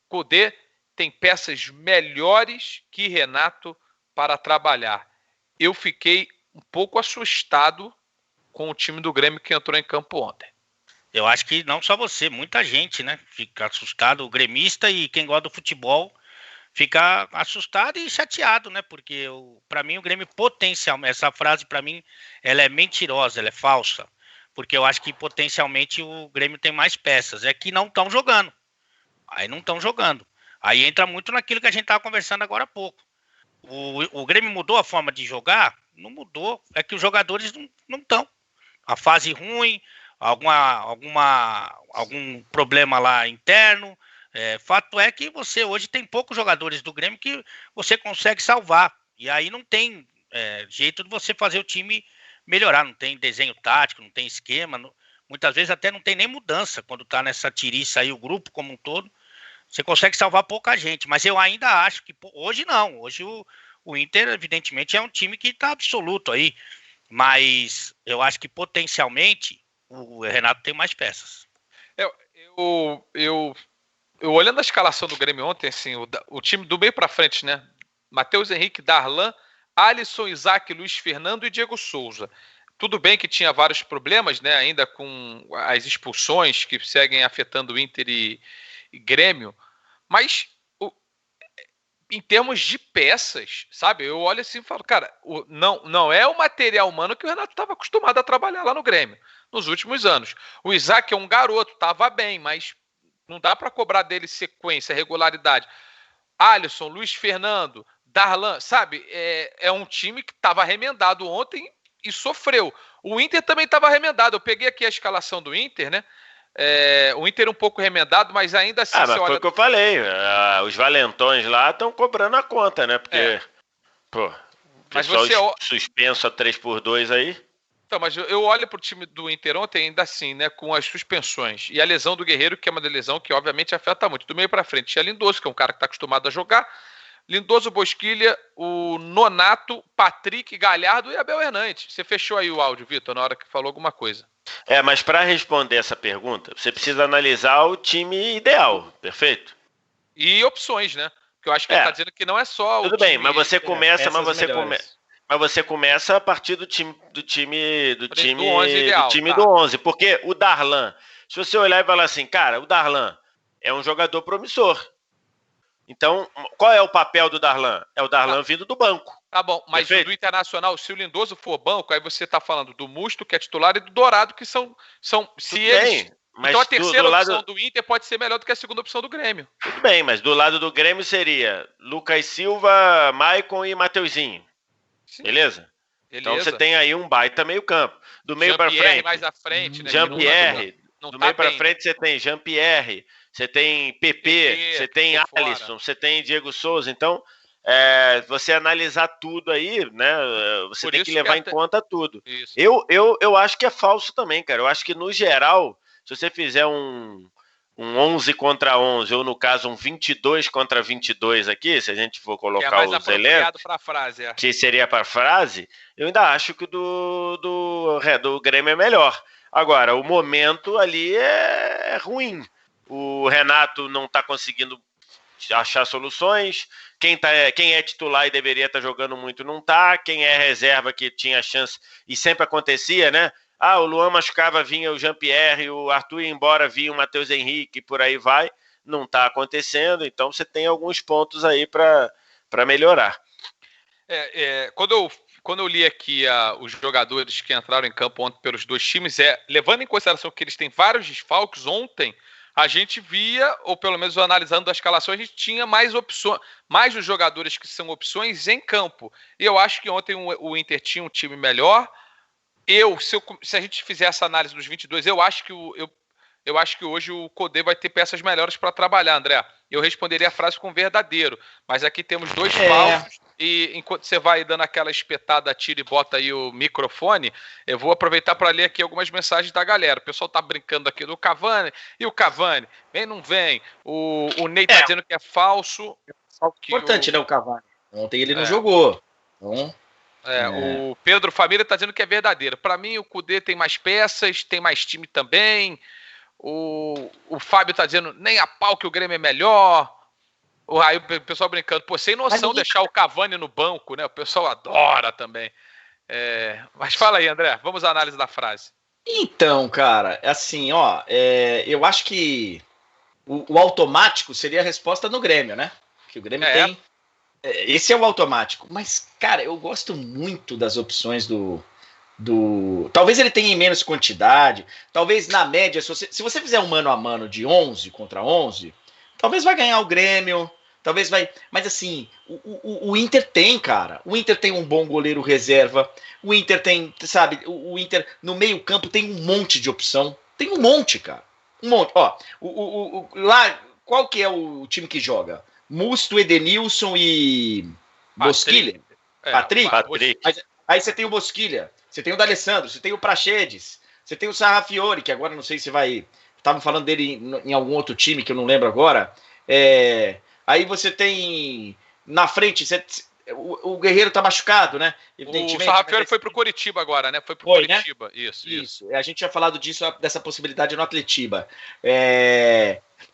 Cudê tem peças melhores que Renato para trabalhar. Eu fiquei um pouco assustado com o time do Grêmio que entrou em campo ontem. Eu acho que não só você, muita gente, né? Fica assustado, o gremista e quem gosta do futebol fica assustado e chateado, né? Porque para mim o Grêmio potencialmente, essa frase para mim, ela é mentirosa, ela é falsa. Porque eu acho que potencialmente o Grêmio tem mais peças. É que não estão jogando. Aí não estão jogando. Aí entra muito naquilo que a gente estava conversando agora há pouco. O Grêmio mudou a forma de jogar? Não mudou. É que os jogadores não estão. A fase ruim, algum problema lá interno. Fato é que você hoje tem poucos jogadores do Grêmio que você consegue salvar. E aí não tem jeito de você fazer o time melhorar. Não tem desenho tático, não tem esquema. Muitas vezes até não tem nem mudança quando está nessa tiriça aí, o grupo como um todo. Você consegue salvar pouca gente. Mas eu ainda acho que hoje não. Hoje o Inter, evidentemente, é um time que está absoluto aí. Mas eu acho que potencialmente o Renato tem mais peças. Eu olhando a escalação do Grêmio ontem, assim, o time do meio para frente, né? Matheus Henrique, Darlan, Alisson, Isaac, Luiz Fernando e Diego Souza. Tudo bem que tinha vários problemas, né? Ainda com as expulsões que seguem afetando o Inter e Grêmio, mas em termos de peças, sabe? Eu olho assim e falo, cara, não é o material humano que o Renato estava acostumado a trabalhar lá no Grêmio nos últimos anos. O Isaac é um garoto, estava bem, mas não dá para cobrar dele sequência, regularidade. Alisson, Luiz Fernando, Darlan, sabe? É um time que estava remendado ontem e sofreu. O Inter também estava remendado. Eu peguei aqui a escalação do Inter, né? O Inter um pouco remendado, mas ainda assim... mas foi o que eu falei. Os valentões lá estão cobrando a conta, né? Porque, pessoal suspenso a 3x2 aí. Então, mas eu olho pro time do Inter ontem ainda assim, né? Com as suspensões. E a lesão do Guerreiro, que é uma lesão que obviamente afeta muito. Do meio para frente tinha Lindoso, que é um cara que está acostumado a jogar. Lindoso, Bosquilha, o Nonato, Patrick, Galhardo e Abel Hernandes. Você fechou aí o áudio, Vitor, na hora que falou alguma coisa. Mas para responder essa pergunta, você precisa analisar o time ideal, perfeito? E opções, né? Porque eu acho que ele está dizendo que não é só Tudo o time... bem, mas você começa, mas você começa a partir do time do 11 ideal, do time do 11, porque o Darlan, se você olhar e falar assim, cara, o Darlan é um jogador promissor. Então, qual é o papel do Darlan? É o Darlan vindo do banco. Tá bom, mas do Internacional, se o Lindoso for banco, aí você tá falando do Musto, que é titular, e do Dourado, que são se eles... Mas então a terceira opção do Inter pode ser melhor do que a segunda opção do Grêmio. Tudo bem, mas do lado do Grêmio seria Lucas Silva, Maicon e Mateuzinho. Beleza? Então você tem aí um baita meio campo. Do meio para frente, mais à frente, né? Jean-Pierre. Do meio para frente você tem Jean-Pierre, você tem PP, você tem Alisson, você tem Diego Souza. Então, você analisar tudo aí, né? Você tem que levar em conta tudo. Eu acho que é falso também, cara. Eu acho que, no geral, se você fizer um 11 contra 11, ou no caso um 22 contra 22 aqui, se a gente for colocar os elencos, que seria para a frase, eu ainda acho que o do Grêmio é melhor. Agora, o momento ali é ruim. O Renato não está conseguindo achar soluções. Quem é titular e deveria estar jogando muito não está. Quem é reserva que tinha chance, e sempre acontecia, né? O Luan machucava, vinha o Jean-Pierre, o Arthur ia embora, vinha o Matheus Henrique, por aí vai. Não está acontecendo, então você tem alguns pontos aí para melhorar. Quando eu li aqui os jogadores que entraram em campo ontem pelos dois times, levando em consideração que eles têm vários desfalques, ontem a gente via, ou pelo menos analisando a escalação, a gente tinha mais opções, mais os jogadores que são opções em campo. E eu acho que ontem o Inter tinha um time melhor. Se a gente fizer essa análise dos 22, eu acho que hoje o Cudê vai ter peças melhores para trabalhar, André. Eu responderia a frase com verdadeiro, mas aqui temos dois falsos, e enquanto você vai dando aquela espetada, tira e bota aí o microfone, eu vou aproveitar para ler aqui algumas mensagens da galera. O pessoal tá brincando aqui do Cavani, e o Cavani, vem, não vem? O Ney tá dizendo que é falso. Importante, né, o Cavani? Ontem ele não jogou, então... O Pedro Família tá dizendo que é verdadeiro. Para mim, o Cudê tem mais peças, tem mais time também. O Fábio tá dizendo nem a pau que o Grêmio é melhor. Aí o pessoal brincando, pô, sem noção deixar o Cavani no banco, né? O pessoal adora também. Mas fala aí, André, vamos à análise da frase. Então, cara, assim, ó, eu acho que o automático seria a resposta no Grêmio, né? Que o Grêmio tem. Esse é o automático. Mas, cara, eu gosto muito das opções do. Talvez ele tenha em menos quantidade. Talvez na média, se você fizer um mano a mano de 11 contra 11, talvez vai ganhar o Grêmio. Talvez vai. Mas assim, o Inter tem, cara. O Inter tem um bom goleiro reserva. O Inter tem, sabe, o Inter no meio-campo tem um monte de opção. Tem um monte, cara. Um monte. Ó, lá, qual que é o time que joga? Musto, Edenilson e Bosquilha? Patrick. Mas, aí você tem o Bosquilha, você tem o D'Alessandro, você tem o Praxedes, você tem o Sarrafiori, que agora não sei se vai. Estavam falando dele em algum outro time que eu não lembro agora. Aí você tem na frente, o Guerreiro tá machucado, né? O Sarrafiori foi pro Coritiba agora, né? Foi pro Coritiba, né? Isso. A gente tinha falado dessa possibilidade no Atletiba.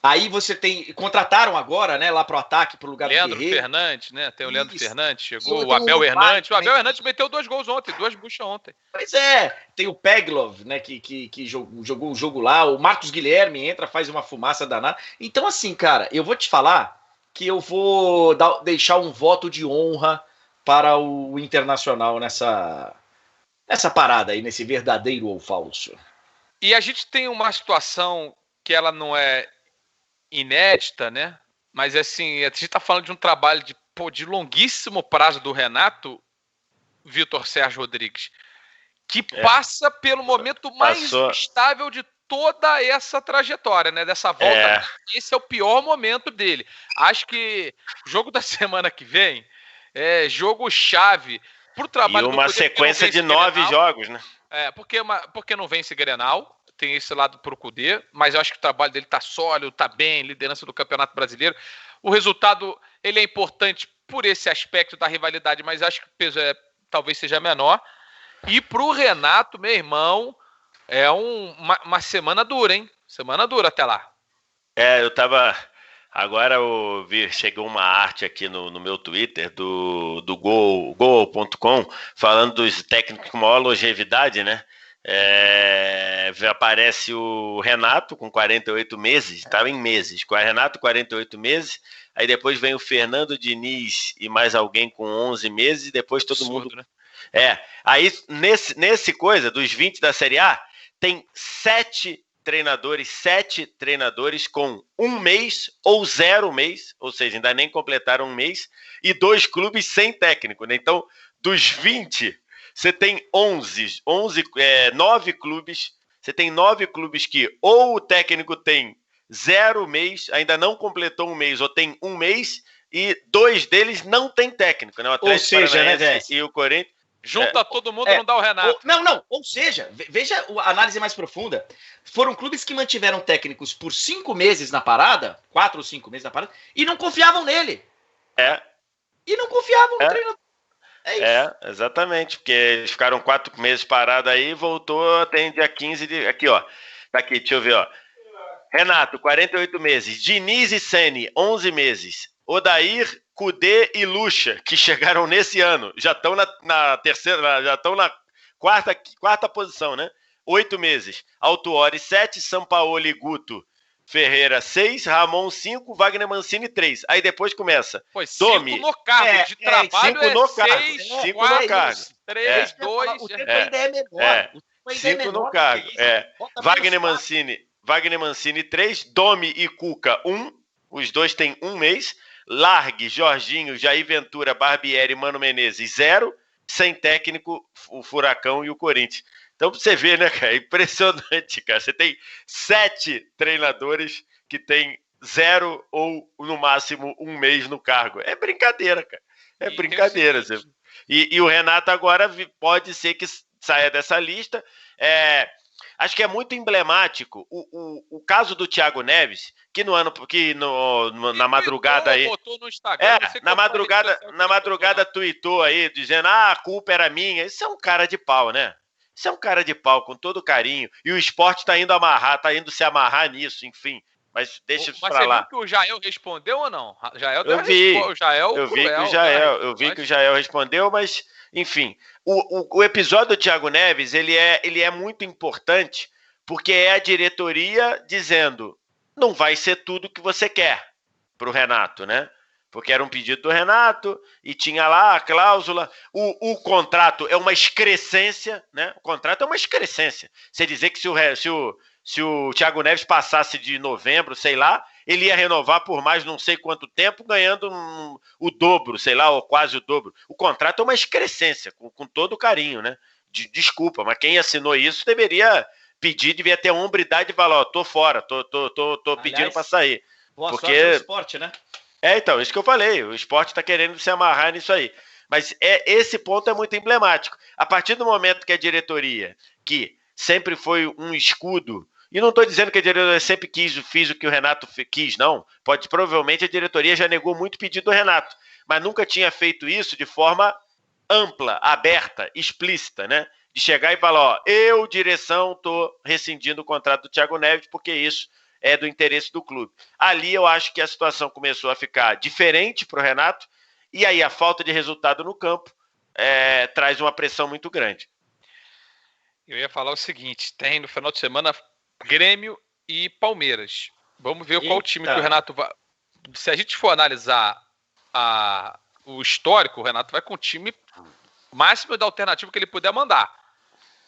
Aí você tem. Contrataram agora, né? Lá pro ataque, pro lugar Leandro do Guerreiro. Fernandes, né? Tem o Leandro Fernandes, chegou. O Abel Hernandes. O Abel Hernandes meteu 2 gols ontem, 2 buchas ontem. Pois é. Tem o Peglov, né? Que jogou o jogo lá. O Marcos Guilherme entra, faz uma fumaça danada. Então, assim, cara, eu vou te falar que eu vou deixar um voto de honra para o Internacional nessa parada aí, nesse verdadeiro ou falso. E a gente tem uma situação que ela não é inédita, né? Mas assim, a gente está falando de um trabalho de longuíssimo prazo do Renato, Vitor Sérgio Rodrigues, que passa pelo momento mais instável de toda essa trajetória, né? Dessa volta. Esse é o pior momento dele. Acho que o jogo da semana que vem é jogo chave pro trabalho do Cudê. E uma sequência de 9 jogos, né? Porque não vence Grenal. Tem esse lado pro Cudê, mas eu acho que o trabalho dele tá sólido, tá bem, liderança do Campeonato Brasileiro. O resultado, ele é importante por esse aspecto da rivalidade, mas acho que o peso talvez seja menor. E pro Renato, meu irmão, é uma semana dura, hein? Semana dura até lá. Eu tava... Agora eu vi, chegou uma arte aqui no meu Twitter do Gol.com falando dos técnicos com maior longevidade, né? Aparece o Renato com 48 meses, estava em meses, com o Renato 48 meses, aí depois vem o Fernando Diniz e mais alguém com 11 meses, e depois todo mundo... Né? Aí nesse coisa, dos 20 da Série A, tem 7 treinadores com 1 mês ou 0 mês, ou seja, ainda nem completaram 1 mês, e 2 clubes sem técnico, né? Então, dos 20... Você tem 9 clubes. Você tem 9 clubes que ou o técnico tem 0 mês, ainda não completou 1 mês, ou tem 1 mês, e 2 deles não tem técnico, né? O Atlético Paranaense e o Corinthians. Junta todo mundo e não dá o Renato. Não. Ou seja, veja a análise mais profunda. Foram clubes que mantiveram técnicos por 5 meses na parada, 4 ou 5 meses na parada, e não confiavam nele. E não confiavam no treinador. Exatamente, porque eles ficaram 4 meses parados aí, voltou, tem dia 15 de... Aqui, ó, tá aqui, deixa eu ver, ó. Renato, 48 meses, Diniz e Ceni, 11 meses, Odair, Cudê e Lucha, que chegaram nesse ano, já estão na terceira, já estão na quarta posição, né? 8 meses, Autuori, 7, Sampaoli e Guto, Ferreira 6, Ramon 5, Wagner Mancini 3. Aí depois começa. 5 no cargo de trabalho 5 no cargo. 5 no cargo. 3, 2. O tempo ainda é menor. 5 no cargo. Wagner Mancini 3, Domi e Cuca 1. Os dois têm 1 mês. Largue, Jorginho, Jair Ventura, Barbieri, Mano Menezes 0. Sem técnico, o Furacão e o Corinthians. Então, pra você ver, né, cara? É impressionante, cara. Você tem 7 treinadores que tem 0 ou, no máximo, 1 mês no cargo. É brincadeira, cara. É brincadeira. E o Renato agora pode ser que saia dessa lista. Acho que é muito emblemático o caso do Thiago Neves, que na madrugada aí... Botou no Instagram, na madrugada tweetou aí, dizendo, a culpa era minha. Isso é um cara de pau, né? Isso é um cara de pau, com todo carinho. E o esporte tá indo se amarrar nisso, enfim. Mas deixa isso pra lá. Você viu que o Jael respondeu ou não? Eu vi que o Jael respondeu, mas, enfim. O episódio do Thiago Neves, ele é muito importante, porque é a diretoria dizendo, não vai ser tudo que você quer pro Renato, né? Porque era um pedido do Renato e tinha lá a cláusula. O contrato é uma excrescência, né? O contrato é uma excrescência. Você dizer que se o Thiago Neves passasse de novembro, sei lá, ele ia renovar por mais não sei quanto tempo, ganhando o dobro, sei lá, ou quase o dobro. O contrato é uma excrescência, com todo o carinho, né? Desculpa, mas quem assinou isso devia ter a hombridade de falar, ó, tô fora, tô pedindo para sair. Boa sorte no esporte, né? Então, isso que eu falei, o esporte está querendo se amarrar nisso aí. Mas esse ponto é muito emblemático. A partir do momento que a diretoria, que sempre foi um escudo, e não estou dizendo que a diretoria sempre fiz o que o Renato quis, não. Provavelmente a diretoria já negou muito pedido do Renato, mas nunca tinha feito isso de forma ampla, aberta, explícita, né? De chegar e falar, ó, eu, direção, estou rescindindo o contrato do Thiago Neves, porque isso é do interesse do clube. Ali eu acho que a situação começou a ficar diferente para o Renato, e aí a falta de resultado no campo traz uma pressão muito grande. Eu ia falar o seguinte, tem no final de semana Grêmio e Palmeiras. Vamos ver qual time que o Renato vai... Se a gente for analisar o histórico, o Renato vai com o time máximo da alternativa que ele puder mandar.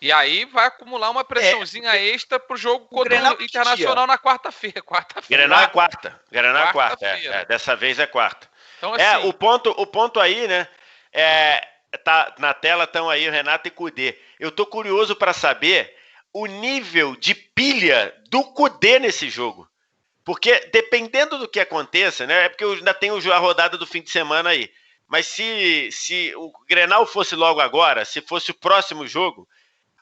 E aí vai acumular uma pressãozinha extra pro jogo contra o Internacional na quarta-feira. Grenal é quarta. Dessa vez é quarta. Então, assim, o ponto aí, né? Tá na tela, estão aí o Renato e Cudê. Eu tô curioso para saber o nível de pilha do Cudê nesse jogo. Porque dependendo do que aconteça, né? É porque ainda tem a rodada do fim de semana aí. Mas se o Grenal fosse logo agora, se fosse o próximo jogo,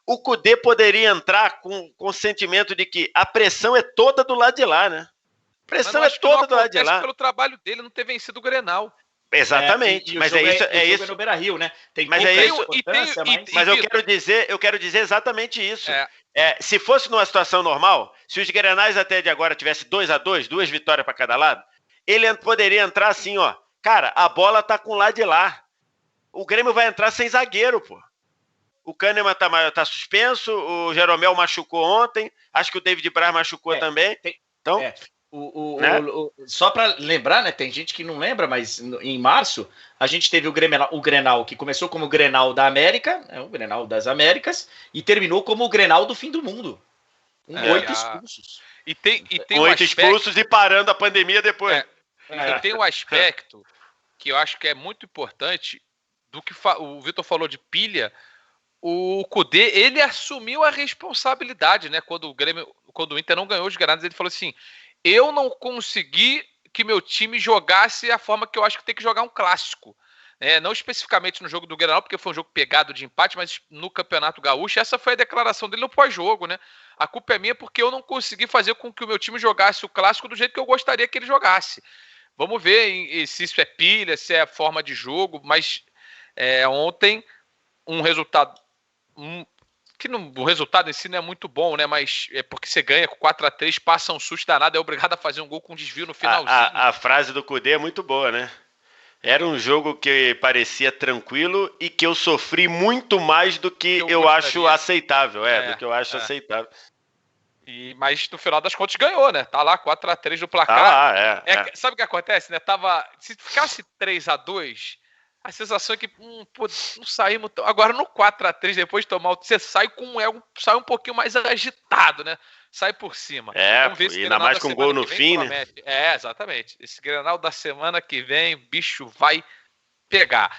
o Cudê poderia entrar com o sentimento de que a pressão é toda do lado de lá, né? A pressão é toda do lado de lá. Pelo trabalho dele não ter vencido o Grenal. Exatamente. Mas é isso. No Beira-Rio, né? Mas eu quero dizer exatamente isso. Se fosse numa situação normal, se os Grenais até de agora tivesse 2-2, 2 vitórias para cada lado, ele poderia entrar assim, ó. Cara, a bola tá com o lado de lá. O Grêmio vai entrar sem zagueiro, pô. O Kahneman tá suspenso, o Jeromel machucou ontem, acho que o David Braz machucou também. Então, só para lembrar, né? Tem gente que não lembra, mas em março a gente teve o Grenal que começou como o Grenal da América, o Grenal das Américas, e terminou como o Grenal do fim do mundo. Com 8 expulsos. E tem 8 expulsos e parando a pandemia depois. E tem um aspecto que eu acho que é muito importante do que o Vitor falou de pilha. O Cudê, ele assumiu a responsabilidade, né? Quando o Inter não ganhou os Grenais, ele falou assim: eu não consegui que meu time jogasse a forma que eu acho que tem que jogar um clássico. Não especificamente no jogo do Grenal, porque foi um jogo pegado de empate, mas no Campeonato Gaúcho, essa foi a declaração dele no pós-jogo, né? A culpa é minha porque eu não consegui fazer com que o meu time jogasse o clássico do jeito que eu gostaria que ele jogasse. Vamos ver se isso é pilha, se é forma de jogo, mas ontem um resultado... o resultado em si não é muito bom, né? Mas é porque você ganha com 4-3, passa um susto danado, é obrigado a fazer um gol com desvio no finalzinho. A frase do Cudê é muito boa, né? Era um jogo que parecia tranquilo e que eu sofri muito mais do que eu acho aceitável. Do que eu acho aceitável. Mas no final das contas ganhou, né? Tá lá 4-3 no placar. Sabe o que acontece, né? Se ficasse 3-2... A sensação é que não saímos. Agora no 4-3, depois de tomar você sai sai um pouquinho mais agitado, né? Sai por cima. Vamos ver ainda mais com gol no fim, né? Exatamente. Esse Grenal da semana que vem, o bicho vai pegar.